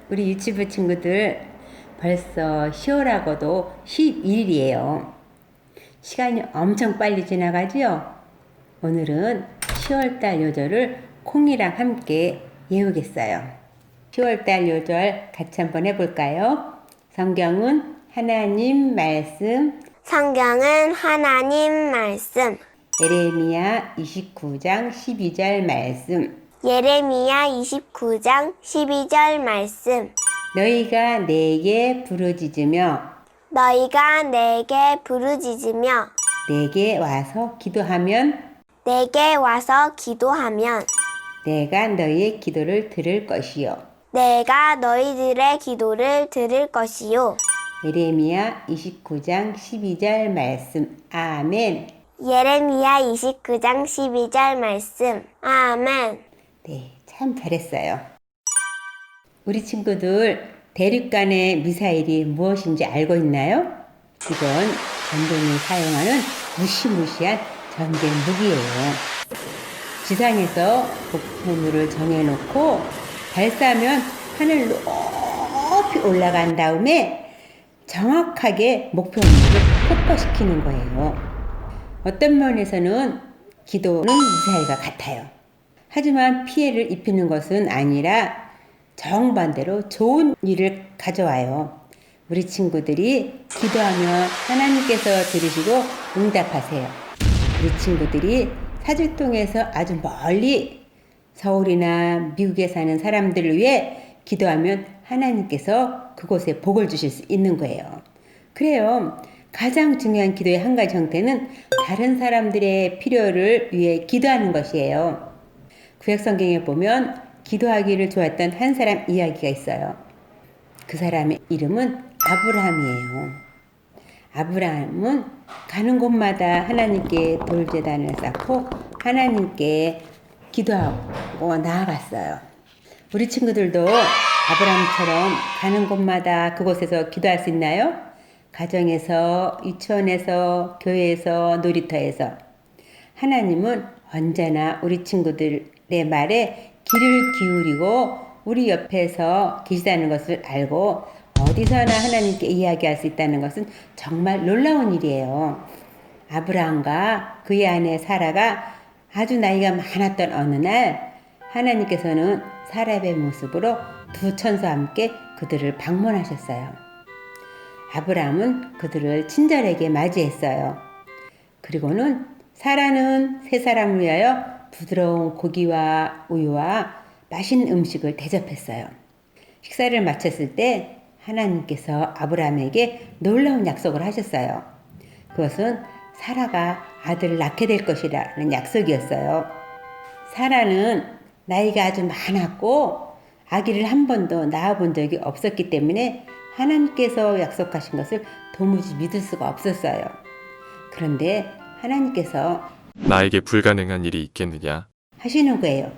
우리 유치부 친구들 벌써 10월하고도 11일이에요. 시간이 엄청 빨리 지나가지요? 오늘은 10월달 요절을 콩이랑 함께 외우겠어요. 10월달 요절 같이 한번 해볼까요? 성경은 하나님 말씀, 예레미야 29장 12절 말씀. 예레미야 29장 12절 말씀. 너희가 내게 부르짖으며 내게 와서 기도하면 내가 너희의 기도를 들을 것이요. 내가 너희들의 기도를 들을 것이요. 예레미야 29장 12절 말씀. 아멘. 예레미야 29장 12절 말씀. 아멘. 네, 참 잘했어요. 우리 친구들 대륙간의 미사일이 무엇인지 알고 있나요? 이건 전쟁이 사용하는 무시무시한 전쟁 무기예요. 지상에서 목표물을 정해놓고 발사하면 하늘 높이 올라간 다음에 정확하게 목표물을 폭파시키는 거예요. 어떤 면에서는 기도는 미사일과 같아요. 하지만 피해를 입히는 것은 아니라 정반대로 좋은 일을 가져와요. 우리 친구들이 기도하면 하나님께서 들으시고 응답하세요. 우리 친구들이 사직통에서 아주 멀리 서울이나 미국에 사는 사람들을 위해 기도하면 하나님께서 그곳에 복을 주실 수 있는 거예요. 그래요. 가장 중요한 기도의 한 가지 형태는 다른 사람들의 필요를 위해 기도하는 것이에요. 구약성경에 보면 기도하기를 좋아했던 한 사람 이야기가 있어요. 그 사람의 이름은 아브라함이에요. 아브라함은 가는 곳마다 하나님께 돌제단을 쌓고 하나님께 기도하고 나아갔어요. 우리 친구들도 아브라함처럼 가는 곳마다 그곳에서 기도할 수 있나요? 가정에서, 유치원에서, 교회에서, 놀이터에서. 하나님은 언제나 우리 친구들의 말에 귀를 기울이고 우리 옆에서 계시다는 것을 알고 어디서나 하나님께 이야기할 수 있다는 것은 정말 놀라운 일이에요. 아브라함과 그의 아내 사라가 아주 나이가 많았던 어느 날 하나님께서는 사람의 모습으로 두 천사와 함께 그들을 방문하셨어요. 아브라함은 그들을 친절하게 맞이했어요. 그리고는 사라는 세 사람을 위하여 부드러운 고기와 우유와 맛있는 음식을 대접했어요. 식사를 마쳤을 때 하나님께서 아브라함에게 놀라운 약속을 하셨어요. 그것은 사라가 아들을 낳게 될 것이라는 약속이었어요. 사라는 나이가 아주 많았고 아기를 한 번도 낳아본 적이 없었기 때문에 하나님께서 약속하신 것을 도무지 믿을 수가 없었어요. 그런데 하나님께서 나에게 불가능한 일이 있겠느냐? 하시는 거예요.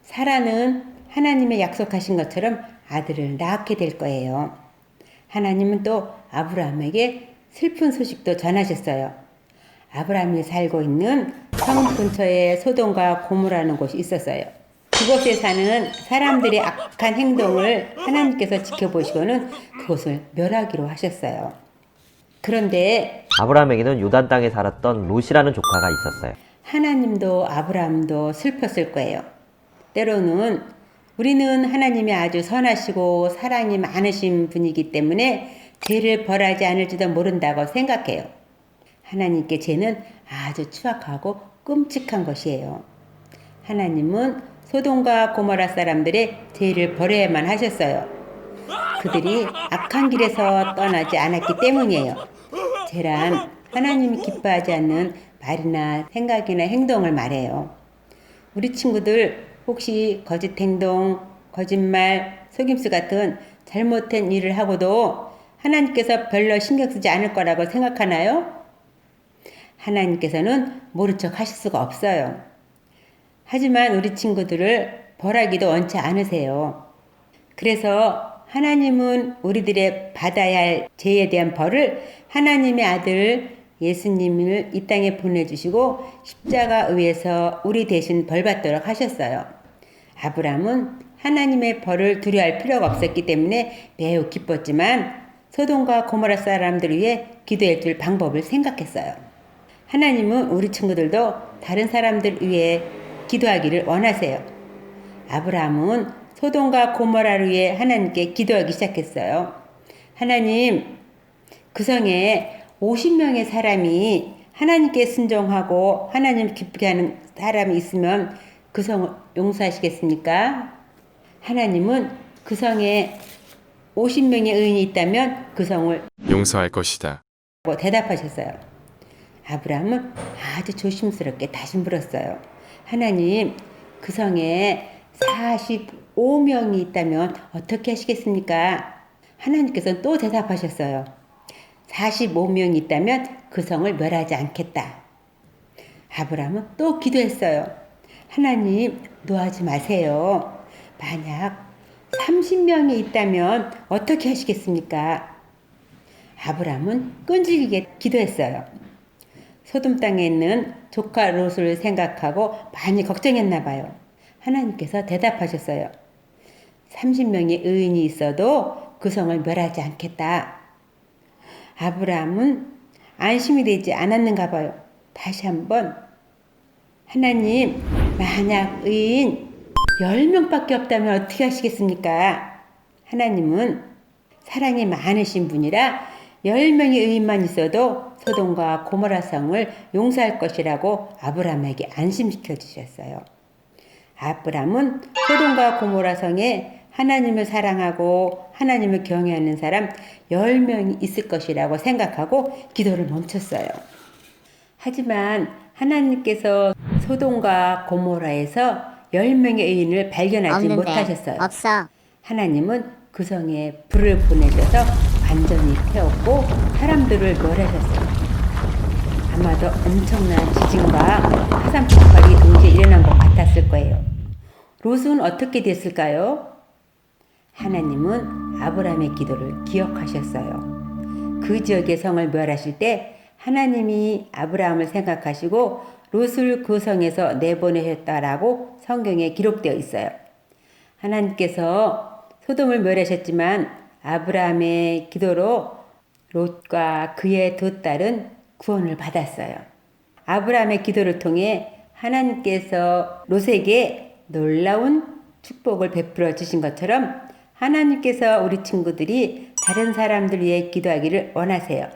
사라는 하나님의 약속하신 것처럼 아들을 낳게 될 거예요. 하나님은 또 아브라함에게 슬픈 소식도 전하셨어요. 아브라함이 살고 있는 성 근처에 소돔과 고모라는 곳이 있었어요. 그곳에 사는 사람들의 악한 행동을 하나님께서 지켜보시고는 그곳을 멸하기로 하셨어요. 그런데 아브라함에게는 요단 땅에 살았던 롯이라는 조카가 있었어요. 하나님도 아브라함도 슬펐을 거예요. 때로는 우리는 하나님이 아주 선하시고 사랑이 많으신 분이기 때문에 죄를 벌하지 않을지도 모른다고 생각해요. 하나님께 죄는 아주 추악하고 끔찍한 것이에요. 하나님은 소돔과 고모라 사람들의 죄를 벌해야만 하셨어요. 그들이 악한 길에서 떠나지 않았기 때문이에요. 죄란 하나님이 기뻐하지 않는 말이나 생각이나 행동을 말해요. 우리 친구들 혹시 거짓 행동, 거짓말, 속임수 같은 잘못된 일을 하고도 하나님께서 별로 신경 쓰지 않을 거라고 생각하나요? 하나님께서는 모른 척 하실 수가 없어요. 하지만 우리 친구들을 벌하기도 원치 않으세요. 그래서 하나님은 우리들의 받아야 할 죄에 대한 벌을 하나님의 아들 예수님을 이 땅에 보내주시고 십자가 위에서 우리 대신 벌받도록 하셨어요. 아브라함은 하나님의 벌을 두려워할 필요가 없었기 때문에 매우 기뻤지만 소돔과 고모라 사람들을 위해 기도해 줄 방법을 생각했어요. 하나님은 우리 친구들도 다른 사람들 위해 기도하기를 원하세요. 아브라함은 소돔과 고모라를 위해 하나님께 기도하기 시작했어요. 하나님, 그 성에 50명의 사람이 하나님께 순종하고 하나님 기쁘게 하는 사람이 있으면 그 성을 용서하시겠습니까? 하나님은 그 성에 50명의 의인이 있다면 그 성을 용서할 것이다. 대답하셨어요. 아브라함은 아주 조심스럽게 다시 물었어요. 하나님, 그 성에 45명이 있다면 어떻게 하시겠습니까? 하나님께서는 또 대답하셨어요. 45명이 있다면 그 성을 멸하지 않겠다. 아브라함은 또 기도했어요. 하나님, 노하지 마세요. 만약 30명이 있다면 어떻게 하시겠습니까? 아브라함은 끈질기게 기도했어요. 소돔 땅에 있는 조카 롯을 생각하고 많이 걱정했나 봐요. 하나님께서 대답하셨어요. 30명의 의인이 있어도 그 성을 멸하지 않겠다. 아브라함은 안심이 되지 않았는가 봐요. 다시 한번 하나님, 만약 의인 10명밖에 없다면 어떻게 하시겠습니까? 하나님은 사랑이 많으신 분이라 10명의 의인만 있어도 소돔과 고모라 성을 용서할 것이라고 아브라함에게 안심시켜 주셨어요. 아브라함은 소돔과 고모라 성에 하나님을 사랑하고 하나님을 경외하는 사람 10명이 있을 것이라고 생각하고 기도를 멈췄어요. 하지만 하나님께서 소돔과 고모라에서 10명의 의인을 발견하지 없는데. 못하셨어요. 없어. 하나님은 그 성에 불을 보내셔서 완전히 태웠고 사람들을 멸하셨어요. 아마도 엄청난 지진과 화산 폭발이 동시에 일어난 것 같았을 거예요. 롯은 어떻게 됐을까요? 하나님은 아브라함의 기도를 기억하셨어요. 그 지역의 성을 멸하실 때 하나님이 아브라함을 생각하시고 롯을 그 성에서 내보내셨다라고 성경에 기록되어 있어요. 하나님께서 소돔을 멸하셨지만 아브라함의 기도로 롯과 그의 두 딸은 구원을 받았어요. 아브라함의 기도를 통해 하나님께서 롯에게 놀라운 축복을 베풀어 주신 것처럼 하나님께서 우리 친구들이 다른 사람들 위해 기도하기를 원하세요.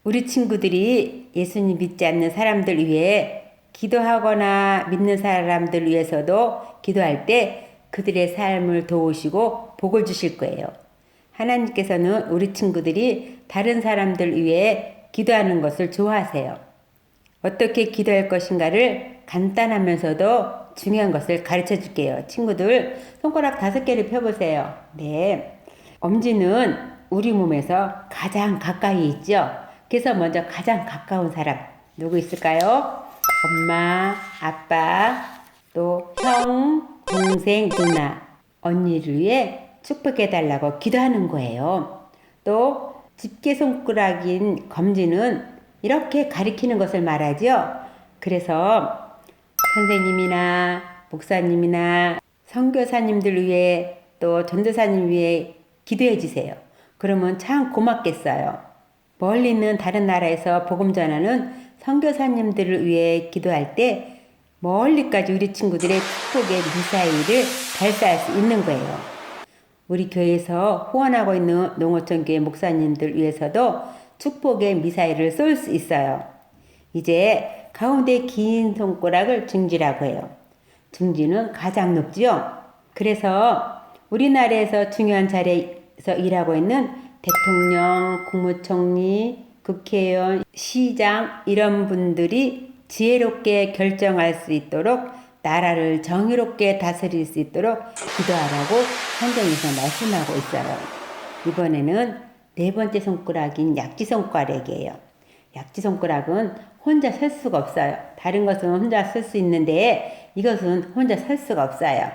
우리 친구들이 예수님 믿지 않는 사람들 위해 기도하거나 믿는 사람들 위해서도 기도할 때 그들의 삶을 도우시고 복을 주실 거예요. 하나님께서는 우리 친구들이 다른 사람들 위해 기도하는 것을 좋아하세요. 어떻게 기도할 것인가를 간단하면서도 중요한 것을 가르쳐 줄게요. 친구들 손가락 5개를 펴보세요. 네, 엄지는 우리 몸에서 가장 가까이 있죠. 그래서 먼저 가장 가까운 사람 누구 있을까요? 엄마, 아빠, 또 형, 동생, 누나, 언니를 위해 축복해달라고 기도하는 거예요. 또 집게 손가락인 검지는 이렇게 가리키는 것을 말하죠. 그래서 선생님이나 목사님이나 선교사님들 위해 또 전도사님 위해 기도해 주세요. 그러면 참 고맙겠어요. 멀리 있는 다른 나라에서 복음 전하는 선교사님들을 위해 기도할 때 멀리까지 우리 친구들의 축복의 미사일을 발사할 수 있는 거예요. 우리 교회에서 후원하고 있는 농어촌 교회 목사님들 위해서도 축복의 미사일을 쏠 수 있어요. 이제 가운데 긴 손가락을 중지라고 해요. 중지는 가장 높죠. 그래서 우리나라에서 중요한 자리에서 일하고 있는 대통령, 국무총리, 국회의원, 시장 이런 분들이 지혜롭게 결정할 수 있도록 나라를 정의롭게 다스릴 수 있도록 기도하라고 성경에서 말씀하고 있어요. 이번에는 4번째 손가락인 약지손가락이에요. 약지손가락은 혼자 설 수가 없어요. 다른 것은 혼자 쓸 수 있는데 이것은 혼자 설 수가 없어요.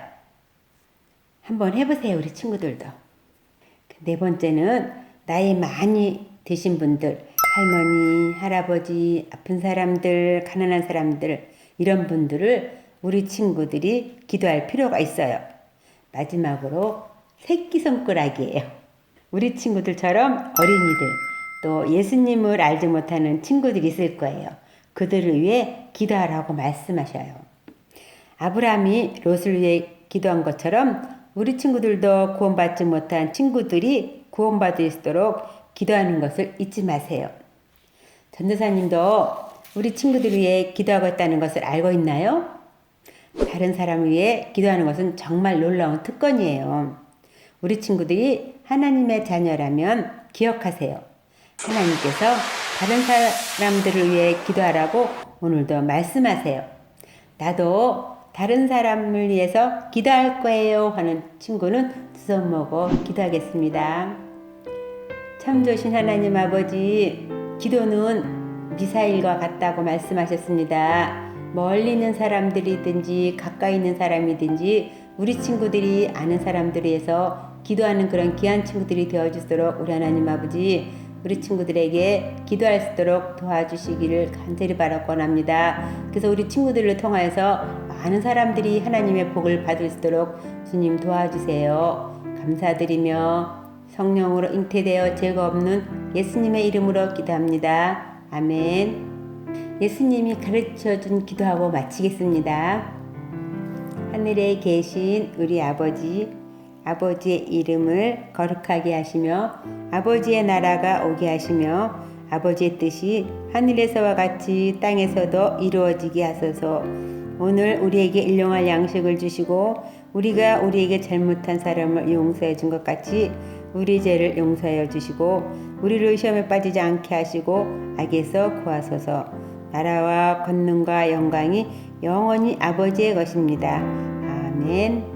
한번 해보세요, 우리 친구들도. 4번째는 나이 많이 드신 분들, 할머니, 할아버지, 아픈 사람들, 가난한 사람들 이런 분들을 우리 친구들이 기도할 필요가 있어요. 마지막으로 새끼손가락이에요. 우리 친구들처럼 어린이들 또 예수님을 알지 못하는 친구들이 있을 거예요. 그들을 위해 기도하라고 말씀하셔요. 아브라함이 롯을 위해 기도한 것처럼 우리 친구들도 구원받지 못한 친구들이 구원받을 수 있도록 기도하는 것을 잊지 마세요. 전도사님도 우리 친구들을 위해 기도하고 있다는 것을 알고 있나요? 다른 사람을 위해 기도하는 것은 정말 놀라운 특권이에요. 우리 친구들이 하나님의 자녀라면 기억하세요. 하나님께서 다른 사람들을 위해 기도하라고 오늘도 말씀하세요. 나도 다른 사람을 위해서 기도할 거예요 하는 친구는 두 손 모고 기도하겠습니다. 참 좋으신 하나님 아버지, 기도는 미사일과 같다고 말씀하셨습니다. 멀리 있는 사람들이든지 가까이 있는 사람이든지 우리 친구들이 아는 사람들을 위해서 기도하는 그런 귀한 친구들이 되어주도록 우리 하나님 아버지, 우리 친구들에게 기도할 수 있도록 도와주시기를 간절히 바라곤합니다. 그래서 우리 친구들을 통하여서 많은 사람들이 하나님의 복을 받을 수 있도록 주님 도와주세요. 감사드리며 성령으로 잉태되어 죄가 없는 예수님의 이름으로 기도합니다. 아멘. 예수님이 가르쳐준 기도하고 마치겠습니다. 하늘에 계신 우리 아버지, 아버지의 이름을 거룩하게 하시며 아버지의 나라가 오게 하시며 아버지의 뜻이 하늘에서와 같이 땅에서도 이루어지게 하소서. 오늘 우리에게 일용할 양식을 주시고 우리가 우리에게 잘못한 사람을 용서해 준 것 같이 우리 죄를 용서하여 주시고 우리를 시험에 빠지지 않게 하시고 악에서 구하소서. 나라와 권능과 영광이 영원히 아버지의 것입니다. 아멘.